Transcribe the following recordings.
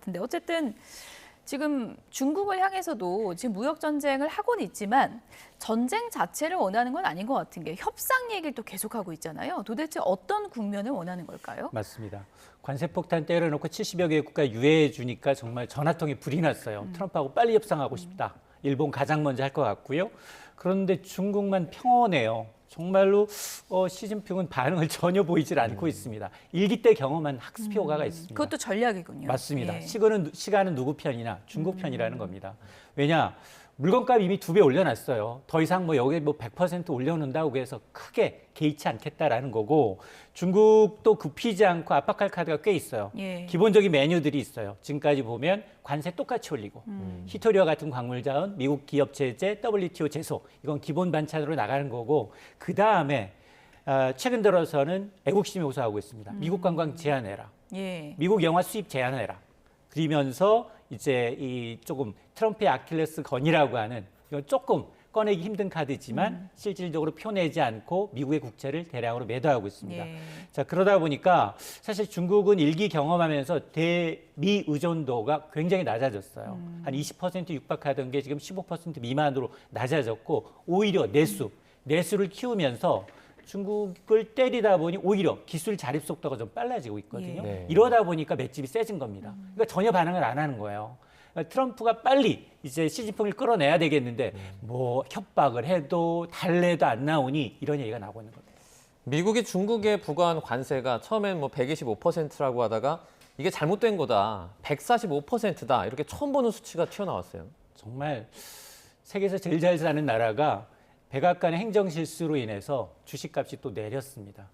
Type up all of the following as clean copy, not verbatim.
근데 어쨌든 지금 중국을 향해서도 지금 무역 전쟁을 하고는 있지만 전쟁 자체를 원하는 건 아닌 것 같은 게 협상 얘기를 또 계속하고 있잖아요. 도대체 어떤 국면을 원하는 걸까요? 맞습니다. 관세폭탄 때려놓고 70여 개 국가 유예해 주니까 정말 전화통에 불이 났어요. 트럼프하고 빨리 협상하고 싶다. 일본 가장 먼저 할 것 같고요. 그런데 중국만 평온해요. 정말로 시진핑은 반응을 전혀 보이질 않고 있습니다. 일기 때 경험한 학습 효과가 있습니다. 그것도 전략이군요. 맞습니다. 예. 시간은 누구 편이냐? 중국 편이라는 겁니다. 왜냐? 물건값 이미 2배 올려놨어요. 더 이상 여기에 100% 올려놓는다고 해서 크게 개의치 않겠다라는 거고, 중국도 굽히지 않고 압박할 카드가 꽤 있어요. 예. 기본적인 메뉴들이 있어요. 지금까지 보면 관세 똑같이 올리고, 히토리와 같은 광물 자원, 미국 기업 제재, WTO 제소, 이건 기본 반찬으로 나가는 거고, 그 다음에 최근 들어서는 애국심이 호소하고 있습니다. 미국 관광 제한해라. 예. 미국 영화 수입 제한해라. 그러면서 이제 이 조금 트럼프의 아킬레스 건이라고 하는, 이건 조금 꺼내기 힘든 카드지만 실질적으로 펴내지 않고 미국의 국채를 대량으로 매도하고 있습니다. 예. 자, 그러다 보니까 사실 중국은 일기 경험하면서 대미 의존도가 굉장히 낮아졌어요. 한 20% 육박하던 게 지금 15% 미만으로 낮아졌고, 오히려 내수를 키우면서 중국을 때리다 보니 오히려 기술 자립 속도가 좀 빨라지고 있거든요. 네. 이러다 보니까 맷집이 세진 겁니다. 그러니까 전혀 반응을 안 하는 거예요. 그러니까 트럼프가 빨리 이제 시진핑을 끌어내야 되겠는데 협박을 해도 달래도 안 나오니 이런 얘기가 나오고 있는 겁니다. 미국이 중국에 부과한 관세가 처음엔 125%라고 하다가 이게 잘못된 거다. 145%다. 이렇게 처음 보는 수치가 튀어나왔어요. 정말 세계에서 제일 잘 사는 나라가 백악관의 행정 실수로 인해서 주식값이 또 내렸습니다.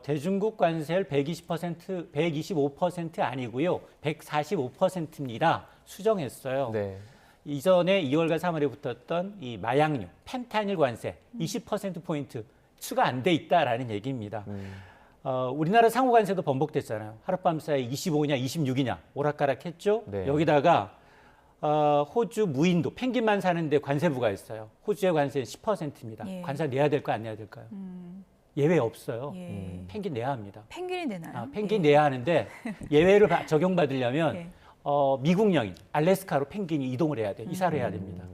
대중국 관세율 125% 아니고요. 145%입니다. 수정했어요. 네. 이전에 2월과 3월에 붙었던 이 마약류, 펜타닐 관세 20%포인트 추가 안 돼 있다라는 얘기입니다. 우리나라 상호 관세도 번복됐잖아요. 하룻밤 사이 25냐 26이냐 오락가락했죠. 네. 여기다가 호주 무인도 펭귄만 사는데 관세 부과했어요. 호주의 관세는 10%입니다. 예. 관세 내야 될까 안 내야 될까요? 예외 없어요. 예. 펭귄 내야 합니다. 펭귄이 되나요? 펭귄 내야 하는데 예외를 적용받으려면 예. 미국령인 알래스카로 펭귄이 이동을 해야 돼요. 이사를 해야 됩니다.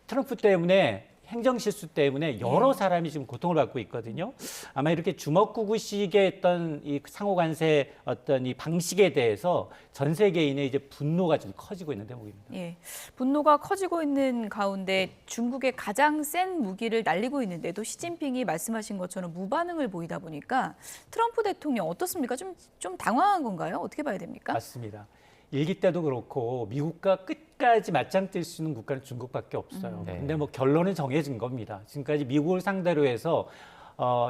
트럼프 때문에 행정 실수 때문에 여러 사람이 지금 고통을 받고 있거든요. 아마 이렇게 주먹구구식의 어떤 이 상호 관세 어떤 이 방식에 대해서 전 세계인의 이제 분노가 좀 커지고 있는 대목입니다. 예. 분노가 커지고 있는 가운데 중국의 가장 센 무기를 날리고 있는데도 시진핑이 말씀하신 것처럼 무반응을 보이다 보니까 트럼프 대통령 어떻습니까? 좀 당황한 건가요? 어떻게 봐야 됩니까? 맞습니다. 일기 때도 그렇고 미국과 끝까지 맞짱 뜰 수 있는 국가는 중국밖에 없어요. 네. 근데 결론은 정해진 겁니다. 지금까지 미국을 상대로 해서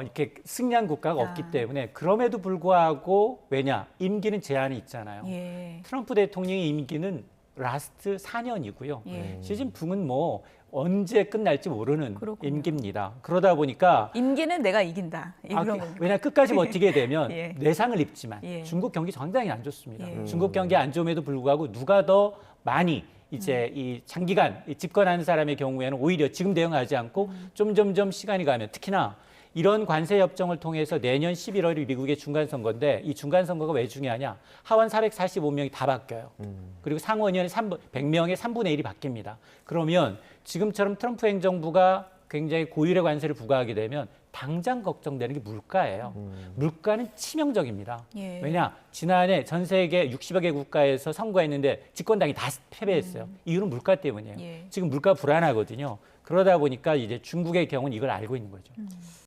이렇게 승리한 국가가 없기 때문에 그럼에도 불구하고 왜냐? 임기는 제한이 있잖아요. 예. 트럼프 대통령의 임기는 라스트 4년이고요. 예. 시진핑은 언제 끝날지 모르는 그렇군요. 임기입니다. 그러다 보니까 임기는 내가 이긴다. 이런 겁니까? 왜냐 끝까지 버티게 되면 예. 내상을 입지만 예. 중국 경기 상당히 안 좋습니다. 예. 중국 경기 안 좋음에도 불구하고 누가 더 많이 이제 이 장기간 집권하는 사람의 경우에는 오히려 지금 대응하지 않고 점점점 시간이 가면 특히나 이런 관세 협정을 통해서 내년 11월이 미국의 중간 선거인데 이 중간 선거가 왜 중요하냐? 하원 445명이 다 바뀌어요. 그리고 상원의원이 100명의 3분의 1이 바뀝니다. 그러면 지금처럼 트럼프 행정부가 굉장히 고율의 관세를 부과하게 되면 당장 걱정되는 게 물가예요. 물가는 치명적입니다. 예. 왜냐? 지난해 전 세계 60여 개 국가에서 선거했는데 집권당이 다 패배했어요. 이유는 물가 때문이에요. 예. 지금 물가 불안하거든요. 그러다 보니까 이제 중국의 경우는 이걸 알고 있는 거죠.